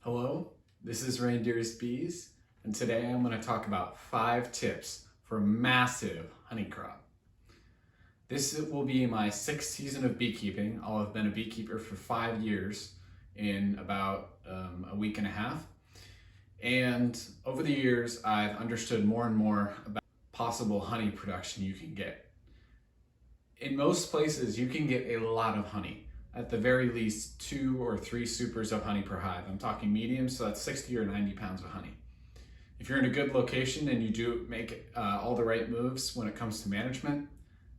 Hello, this is Reindeer's Bees, and today I'm going to talk about 5 tips for a massive honey crop. This will be my 6th season of beekeeping. I'll have been a beekeeper for 5 years in about a week and a half. And over the years, I've understood more and more about possible honey production you can get. In most places, you can get a lot of honey. At the very least, 2 or 3 supers of honey per hive. I'm talking medium, so that's 60 or 90 pounds of honey. If you're in a good location and you do make all the right moves when it comes to management,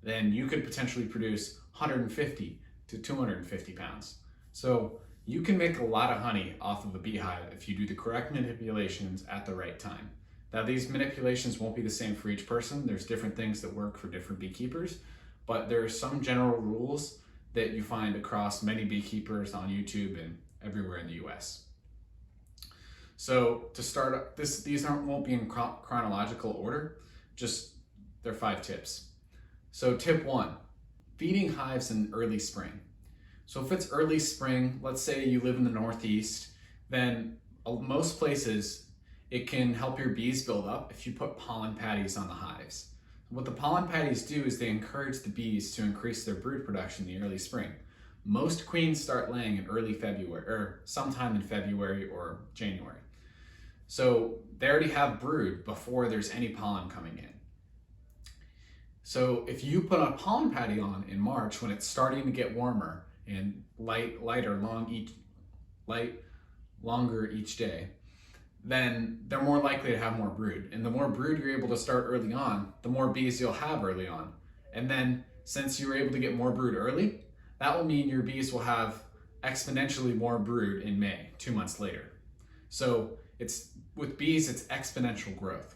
then you could potentially produce 150 to 250 pounds. So you can make a lot of honey off of a beehive if you do the correct manipulations at the right time. Now, these manipulations won't be the same for each person. There's different things that work for different beekeepers, but there are some general rules that you find across many beekeepers on YouTube and everywhere in the US. So to start, these won't be in chronological order, just they're 5 tips. So tip 1, feeding hives in early spring. So if it's early spring, let's say you live in the Northeast, then most places it can help your bees build up if you put pollen patties on the hives. What the pollen patties do is they encourage the bees to increase their brood production in the early spring. Most queens start laying in early February, or sometime in February or January. So they already have brood before there's any pollen coming in. So if you put a pollen patty on in March when it's starting to get warmer and longer each day, then they're more likely to have more brood. And the more brood you're able to start early on, the more bees you'll have early on. And then since you're able to get more brood early, that will mean your bees will have exponentially more brood in May, 2 months later. So with bees, it's exponential growth.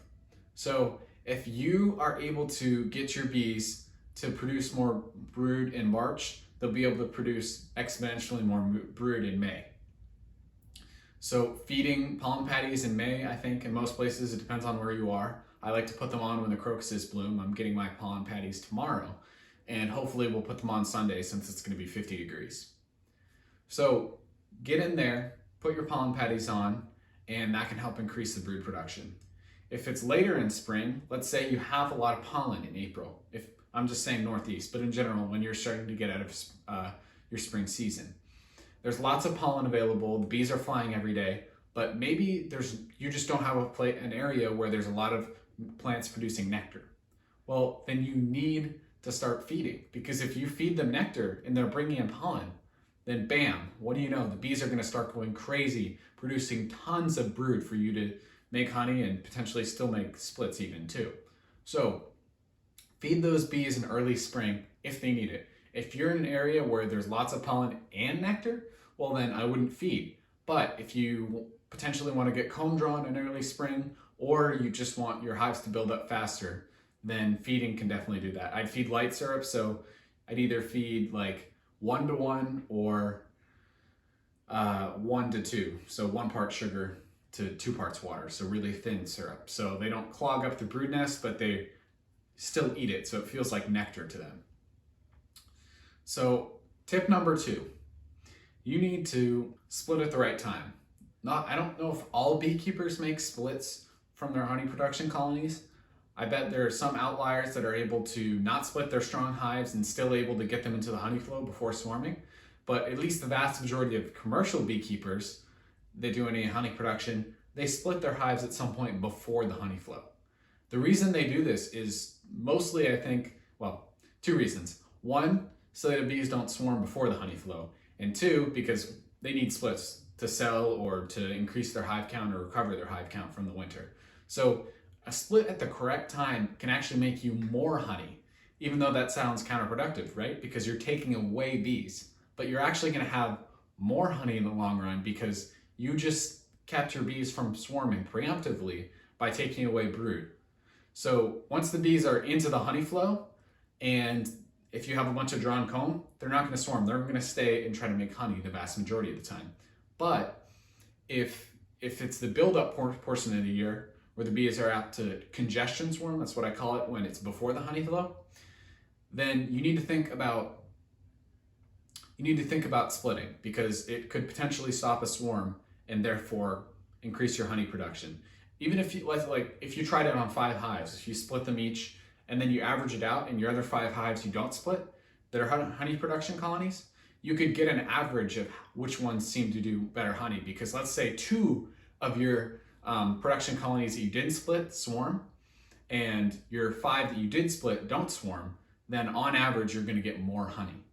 So if you are able to get your bees to produce more brood in March, they'll be able to produce exponentially more brood in May. So feeding pollen patties in May, I think in most places, it depends on where you are. I like to put them on when the crocuses bloom. I'm getting my pollen patties tomorrow, and hopefully we'll put them on Sunday since it's going to be 50 degrees. So get in there, put your pollen patties on, and that can help increase the brood production. If it's later in spring, let's say you have a lot of pollen in April. If I'm just saying Northeast, but in general, when you're starting to get out of your spring season, there's lots of pollen available. The bees are flying every day, but maybe you just don't have an area where there's a lot of plants producing nectar. Well, then you need to start feeding, because if you feed them nectar and they're bringing in pollen, then bam, what do you know? The bees are going to start going crazy, producing tons of brood for you to make honey and potentially still make splits even too. So feed those bees in early spring if they need it. If you're in an area where there's lots of pollen and nectar, well then I wouldn't feed. But if you potentially want to get comb drawn in early spring, or you just want your hives to build up faster, then feeding can definitely do that. I'd feed light syrup, so I'd either feed like 1-to-1 or 1-to-2. So 1 part sugar to 2 parts water, so really thin syrup. So they don't clog up the brood nest, but they still eat it, so it feels like nectar to them. So tip number 2, you need to split at the right time. I don't know if all beekeepers make splits from their honey production colonies. I bet there are some outliers that are able to not split their strong hives and still able to get them into the honey flow before swarming. But at least the vast majority of commercial beekeepers that do any honey production, they split their hives at some point before the honey flow. The reason they do this is mostly, I think, 2 reasons. 1, so that the bees don't swarm before the honey flow. And 2, because they need splits to sell or to increase their hive count or recover their hive count from the winter. So a split at the correct time can actually make you more honey, even though that sounds counterproductive, right? Because you're taking away bees, but you're actually going to have more honey in the long run because you just kept your bees from swarming preemptively by taking away brood. So once the bees are into the honey flow, and if you have a bunch of drawn comb, they're not going to swarm. They're going to stay and try to make honey the vast majority of the time. But if it's the build-up portion of the year where the bees are apt to congestion swarm, that's what I call it when it's before the honey flow, then you need to think about splitting, because it could potentially stop a swarm and therefore increase your honey production. Even if you if you tried it on 5 hives, if you split them each and then you average it out and your other 5 hives you don't split that are honey production colonies, you could get an average of which ones seem to do better honey. Because let's say 2 of your production colonies that you didn't split swarm, and your 5 that you did split don't swarm, then on average you're going to get more honey.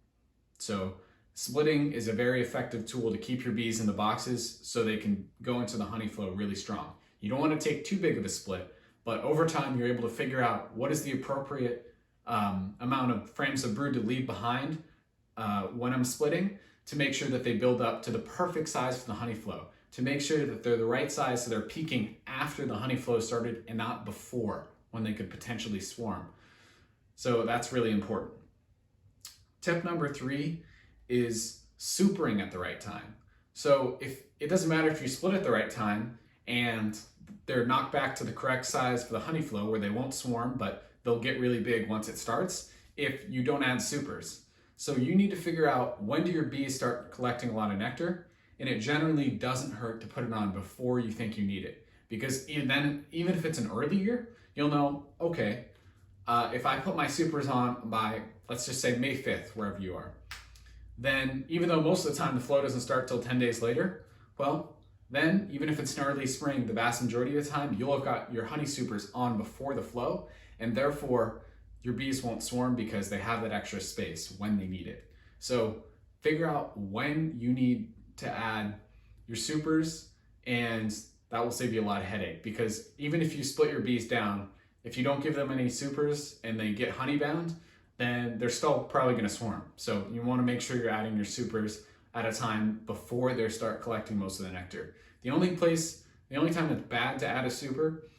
So splitting is a very effective tool to keep your bees in the boxes so they can go into the honey flow really strong. You don't want to take too big of a split, but over time you're able to figure out what is the appropriate amount of frames of brood to leave behind when I'm splitting, to make sure that they build up to the perfect size for the honey flow, to make sure that they're the right size so they're peaking after the honey flow started and not before, when they could potentially swarm. So that's really important. Tip number 3 is supering at the right time. So if it doesn't matter if you split at the right time and they're knocked back to the correct size for the honey flow where they won't swarm, but they'll get really big once it starts if you don't add supers. So you need to figure out, when do your bees start collecting a lot of nectar, and it generally doesn't hurt to put it on before you think you need it. Because even if it's an early year, you'll know, okay, if I put my supers on by, let's just say May 5th, wherever you are, then even though most of the time the flow doesn't start till 10 days later, well, then even if it's an early spring, the vast majority of the time, you'll have got your honey supers on before the flow, and therefore your bees won't swarm because they have that extra space when they need it. So figure out when you need to add your supers, and that will save you a lot of headache. Because even if you split your bees down, if you don't give them any supers and they get honey bound, then they're still probably going to swarm. So you want to make sure you're adding your supers at a time before they start collecting most of the nectar. The only time it's bad to add a super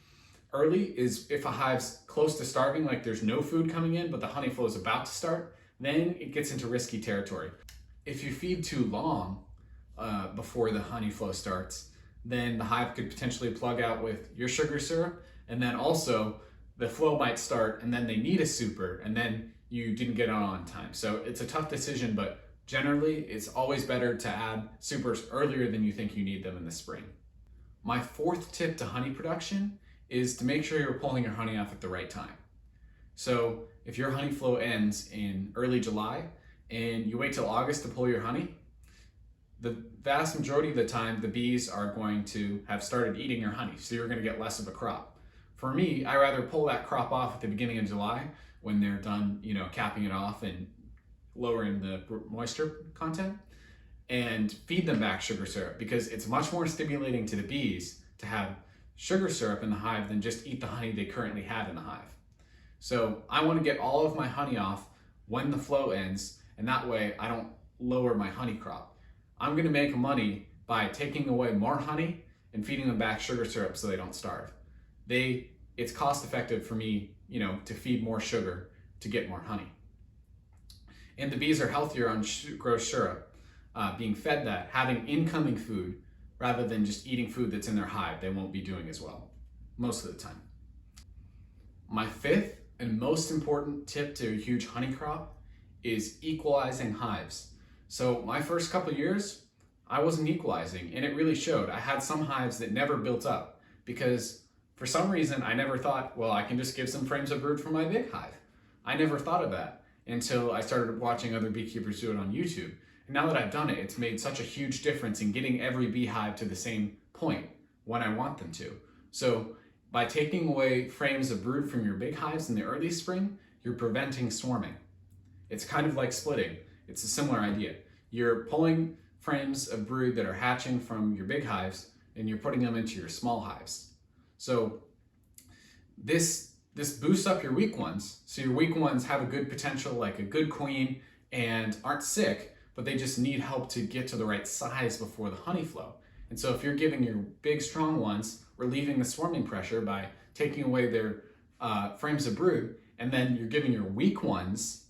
early is if a hive's close to starving, like there's no food coming in, but the honey flow is about to start, then it gets into risky territory. If you feed too long before the honey flow starts, then the hive could potentially plug out with your sugar syrup, and then also the flow might start and then they need a super, and then you didn't get it on time. So it's a tough decision, but generally it's always better to add supers earlier than you think you need them in the spring. My 4th tip to honey production is to make sure you're pulling your honey off at the right time. So if your honey flow ends in early July and you wait till August to pull your honey, the vast majority of the time the bees are going to have started eating your honey, so you're going to get less of a crop. For me, I rather pull that crop off at the beginning of July when they're done, capping it off and lowering the moisture content, and feed them back sugar syrup, because it's much more stimulating to the bees to have sugar syrup in the hive than just eat the honey they currently have in the hive. So I want to get all of my honey off when the flow ends, and that way I don't lower my honey crop. I'm going to make money by taking away more honey and feeding them back sugar syrup so they don't starve. It's cost effective for me, to feed more sugar to get more honey. And the bees are healthier on gross syrup, being fed that, having incoming food, rather than just eating food that's in their hive. They won't be doing as well most of the time. My 5th and most important tip to a huge honey crop is equalizing hives. So my first couple of years, I wasn't equalizing, and it really showed. I had some hives that never built up because for some reason I never thought, well, I can just give some frames of brood from my big hive. I never thought of that until I started watching other beekeepers do it on YouTube. And now that I've done it, it's made such a huge difference in getting every beehive to the same point when I want them to. So by taking away frames of brood from your big hives in the early spring, you're preventing swarming. It's kind of like splitting. It's a similar idea. You're pulling frames of brood that are hatching from your big hives and you're putting them into your small hives. So this boosts up your weak ones. So your weak ones have a good potential, like a good queen, and aren't sick, but they just need help to get to the right size before the honey flow. And so if you're giving your big strong ones, relieving the swarming pressure by taking away their frames of brood, and then you're giving your weak ones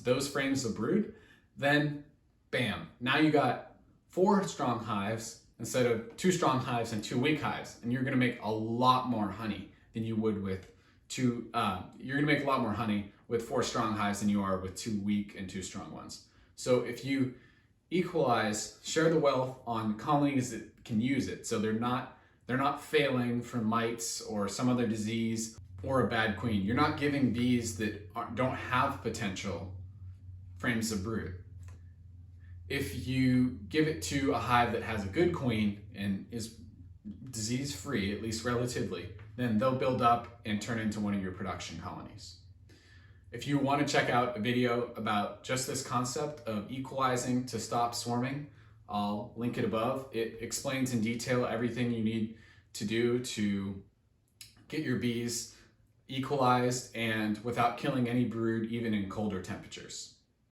those frames of brood, then bam, now you got 4 strong hives instead of 2 strong hives and 2 weak hives, and you're going to make a lot more honey than you would with 2. You're going to make a lot more honey with 4 strong hives than you are with 2 weak and 2 strong ones. So if you Equalize, share the wealth on colonies that can use it, so they're not failing from mites or some other disease or a bad queen. You're not giving bees that don't have potential frames of brood. If you give it to a hive that has a good queen and is disease free, at least relatively, then they'll build up and turn into one of your production colonies. If you want to check out a video about just this concept of equalizing to stop swarming, I'll link it above. It explains in detail everything you need to do to get your bees equalized and without killing any brood, even in colder temperatures.